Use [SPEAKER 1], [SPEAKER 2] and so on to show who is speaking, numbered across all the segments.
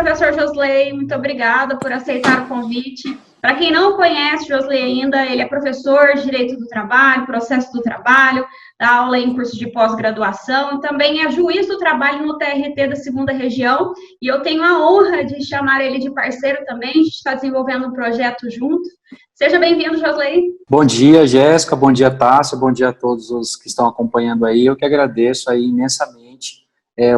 [SPEAKER 1] professor Josley, muito obrigada por aceitar o convite. Para quem não conhece Josley ainda, ele é professor de Direito do Trabalho, Processo do Trabalho, dá aula em curso de pós-graduação, também é juiz do trabalho no TRT da 2ª Região, e eu tenho a honra de chamar ele de parceiro também, a gente está desenvolvendo um projeto junto. Seja bem-vindo, Josley.
[SPEAKER 2] Bom dia, Jéssica, bom dia, Tássia, bom dia a todos os que estão acompanhando aí. Eu que agradeço aí imensamente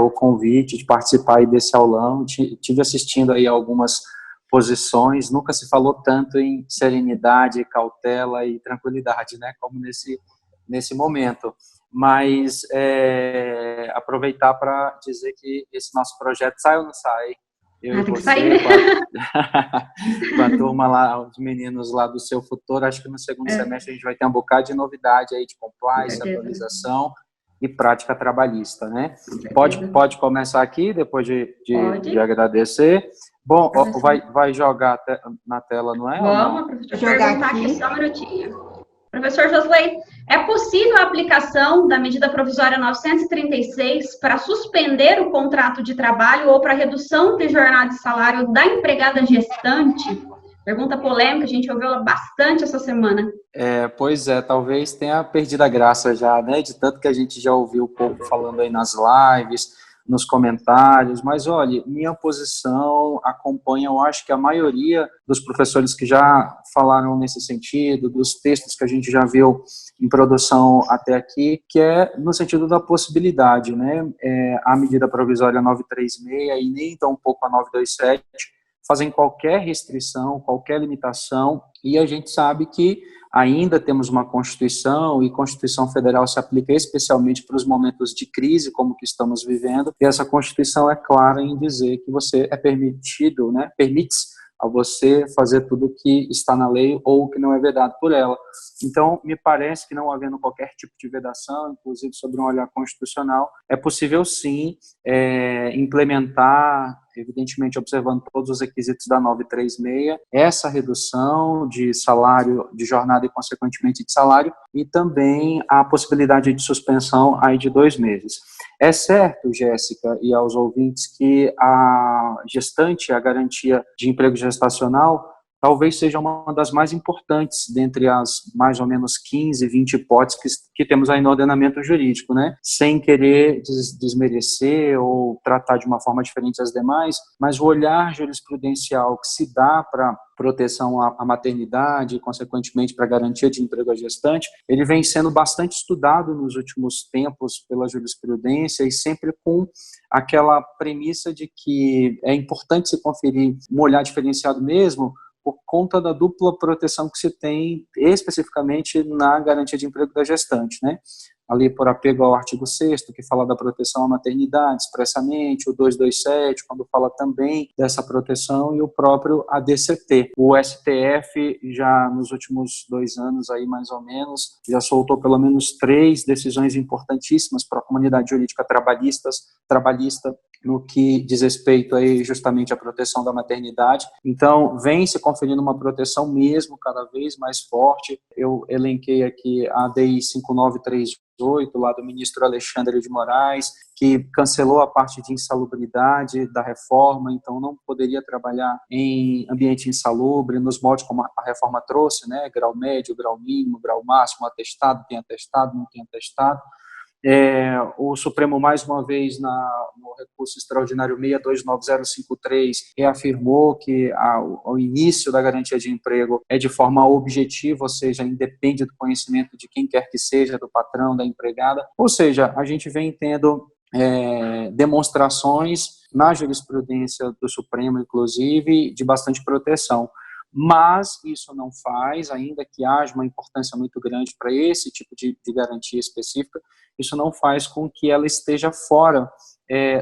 [SPEAKER 2] o convite de participar aí desse aulão. Tive assistindo aí algumas posições, nunca se falou tanto em serenidade, cautela e tranquilidade, né, como nesse momento. Mas aproveitar para dizer que esse nosso projeto sai ou não sai? Eu e você, com a turma lá, os meninos lá do Seu Futuro, acho que no segundo semestre a gente vai ter um bocado de novidade aí de compliance, atualização e prática trabalhista, né? Pode começar aqui, depois de agradecer. Bom, vai jogar na tela, não é?
[SPEAKER 1] Vamos, professor, jogar aqui só um minutinho. Professor Josley, é possível a aplicação da medida provisória 936 para suspender o contrato de trabalho ou para redução de jornada e salário da empregada gestante? Pergunta polêmica, a gente ouviu ela bastante essa semana.
[SPEAKER 2] Pois é, talvez tenha perdido a graça já, né? De tanto que a gente já ouviu o povo falando aí nas lives, nos comentários, mas olha, minha posição acompanha, eu acho que a maioria dos professores que já falaram nesse sentido, dos textos que a gente já viu em produção até aqui, que é no sentido da possibilidade, né? A medida provisória 936 e nem tão pouco a 927 fazem qualquer restrição, qualquer limitação, e a gente sabe que ainda temos uma Constituição, e Constituição Federal se aplica especialmente para os momentos de crise, como que estamos vivendo, e essa Constituição é clara em dizer que você é permitido, né, permite-se a você fazer tudo o que está na lei ou o que não é vedado por ela. Então, me parece que não havendo qualquer tipo de vedação, inclusive sobre um olhar constitucional, é possível sim implementar, evidentemente observando todos os requisitos da 936, essa redução de salário, de jornada e consequentemente de salário, e também a possibilidade de suspensão aí de 2 meses. É certo, Jéssica, e aos ouvintes, que a gestante, a garantia de emprego gestacional, talvez seja uma das mais importantes dentre as mais ou menos 15, 20 hipóteses que temos aí no ordenamento jurídico, né? Sem querer desmerecer ou tratar de uma forma diferente as demais, mas o olhar jurisprudencial que se dá para proteção à maternidade e, consequentemente, para garantia de emprego à gestante, ele vem sendo bastante estudado nos últimos tempos pela jurisprudência e sempre com aquela premissa de que é importante se conferir um olhar diferenciado mesmo por conta da dupla proteção que se tem especificamente na garantia de emprego da gestante, né? Ali por apego ao artigo 6º, que fala da proteção à maternidade expressamente, o 227, quando fala também dessa proteção, e o próprio ADCT. O STF já nos últimos 2 anos, aí mais ou menos, já soltou pelo menos 3 decisões importantíssimas para a comunidade jurídica trabalhista, no que diz respeito aí justamente à proteção da maternidade. Então, vem se conferindo uma proteção mesmo cada vez mais forte. Eu elenquei aqui a DI 5938, lá do ministro Alexandre de Moraes, que cancelou a parte de insalubridade da reforma, então não poderia trabalhar em ambiente insalubre, nos moldes como a reforma trouxe, né, grau médio, grau mínimo, grau máximo, atestado, tem atestado, não tem atestado. O Supremo, mais uma vez, no recurso extraordinário 629053, reafirmou que o início da garantia de emprego é de forma objetiva, ou seja, independe do conhecimento de quem quer que seja, do patrão, da empregada. Ou seja, a gente vem tendo demonstrações na jurisprudência do Supremo, inclusive, de bastante proteção. Mas isso não faz, ainda que haja uma importância muito grande para esse tipo de garantia específica, isso não faz com que ela esteja fora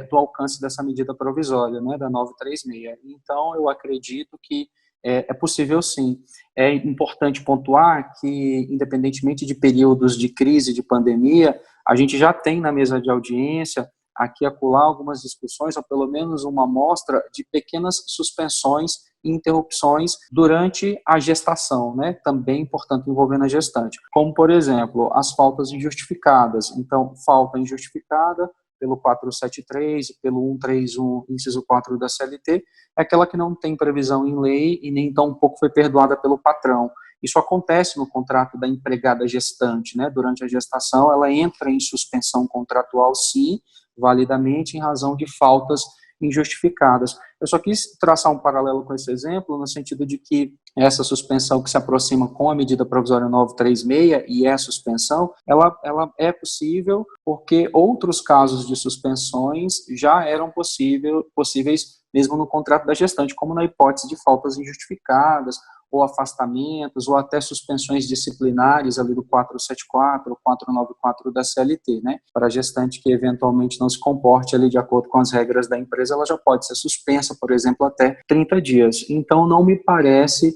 [SPEAKER 2] do alcance dessa medida provisória, né, da 936. Então, eu acredito que é possível sim. É importante pontuar que, independentemente de períodos de crise, de pandemia, a gente já tem na mesa de audiência aqui e acolá algumas discussões, ou pelo menos uma amostra de pequenas suspensões e interrupções durante a gestação, né? Também, portanto, envolvendo a gestante. Como, por exemplo, as faltas injustificadas. Então, falta injustificada, pelo 473 e pelo 131, inciso 4 da CLT, é aquela que não tem previsão em lei e nem tampouco foi perdoada pelo patrão. Isso acontece no contrato da empregada gestante, né? Durante a gestação, ela entra em suspensão contratual, sim, validamente, em razão de faltas injustificadas. Eu só quis traçar um paralelo com esse exemplo, no sentido de que essa suspensão que se aproxima com a medida provisória 936 e é suspensão, ela é possível porque outros casos de suspensões já eram possíveis mesmo no contrato da gestante, como na hipótese de faltas injustificadas, ou afastamentos, ou até suspensões disciplinares ali do 474 ou 494 da CLT, né? Para a gestante que eventualmente não se comporte ali de acordo com as regras da empresa, ela já pode ser suspensa, por exemplo, até 30 dias. Então, não me parece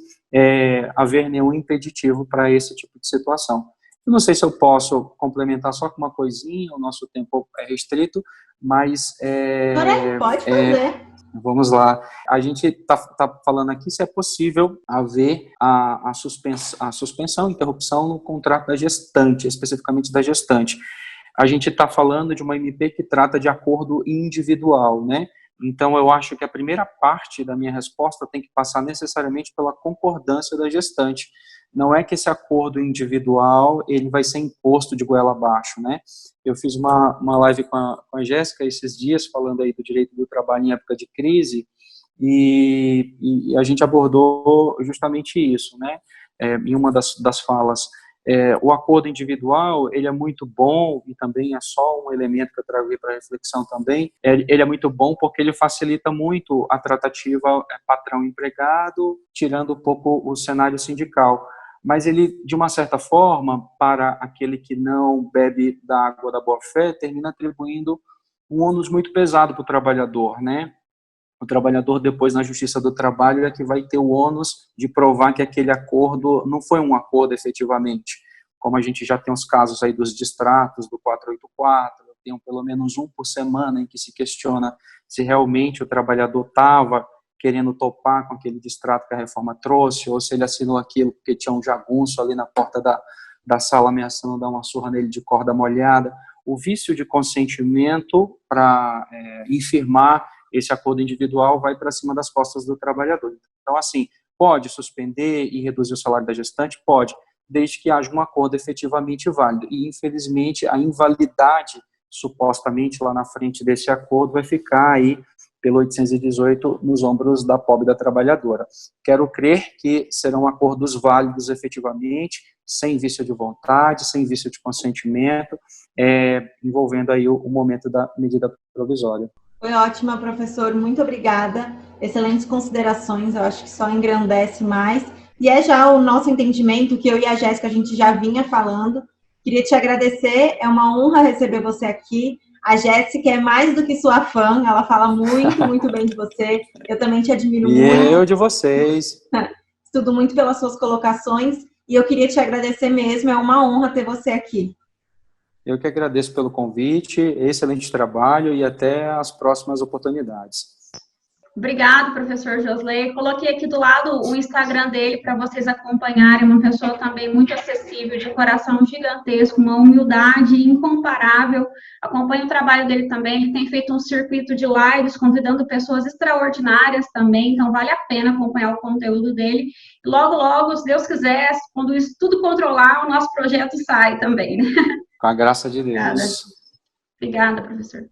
[SPEAKER 2] haver nenhum impeditivo para esse tipo de situação. Eu não sei se eu posso complementar só com uma coisinha, o nosso tempo é restrito, mas...
[SPEAKER 3] Pode fazer.
[SPEAKER 2] Vamos lá. A gente está falando aqui se é possível haver a suspensão, interrupção no contrato da gestante, especificamente da gestante. A gente está falando de uma MP que trata de acordo individual, né? Então, eu acho que a primeira parte da minha resposta tem que passar necessariamente pela concordância da gestante. Não é que esse acordo individual ele vai ser imposto de goela abaixo, né? Eu fiz uma live com a Jéssica esses dias, falando aí do direito do trabalho em época de crise, e a gente abordou justamente isso, né? Em uma das falas, o acordo individual, ele é muito bom, e também é só um elemento que eu trago para reflexão também, ele é muito bom porque ele facilita muito a tratativa patrão-empregado, tirando um pouco o cenário sindical. Mas ele, de uma certa forma, para aquele que não bebe da água da boa-fé, termina atribuindo um ônus muito pesado para o trabalhador, né? O trabalhador, depois, na Justiça do Trabalho, é que vai ter o ônus de provar que aquele acordo não foi um acordo efetivamente. Como a gente já tem os casos aí dos distratos do 484, tem pelo menos um por semana em que se questiona se realmente o trabalhador estava querendo topar com aquele distrato que a reforma trouxe, ou se ele assinou aquilo porque tinha um jagunço ali na porta da sala ameaçando dar uma surra nele de corda molhada. O vício de consentimento para infirmar esse acordo individual vai para cima das costas do trabalhador. Então, assim, pode suspender e reduzir o salário da gestante? Pode, desde que haja um acordo efetivamente válido. E, infelizmente, a invalidade, supostamente, lá na frente desse acordo, vai ficar aí pelo 818 nos ombros da pobre da trabalhadora. Quero crer que serão acordos válidos efetivamente, sem vício de vontade, sem vício de consentimento, envolvendo aí o momento da medida provisória.
[SPEAKER 3] Foi ótima, professor, muito obrigada. Excelentes considerações, eu acho que só engrandece mais. E é já o nosso entendimento que eu e a Jéssica, a gente já vinha falando. Queria te agradecer, é uma honra receber você aqui. A Jéssica é mais do que sua fã, ela fala muito, muito bem de você. Eu também te admiro muito.
[SPEAKER 2] E eu de vocês.
[SPEAKER 3] Estudo muito pelas suas colocações e eu queria te agradecer mesmo, é uma honra ter você aqui.
[SPEAKER 2] Eu que agradeço pelo convite, excelente trabalho e até as próximas oportunidades.
[SPEAKER 1] Obrigado, professor Josley. Coloquei aqui do lado o Instagram dele para vocês acompanharem. Uma pessoa também muito acessível, de coração gigantesco, uma humildade incomparável. Acompanhe o trabalho dele também. Ele tem feito um circuito de lives, convidando pessoas extraordinárias também. Então, vale a pena acompanhar o conteúdo dele. E logo, logo, se Deus quiser, quando isso tudo controlar, o nosso projeto sai também.
[SPEAKER 2] Com a graça de Deus.
[SPEAKER 1] Obrigada, professor.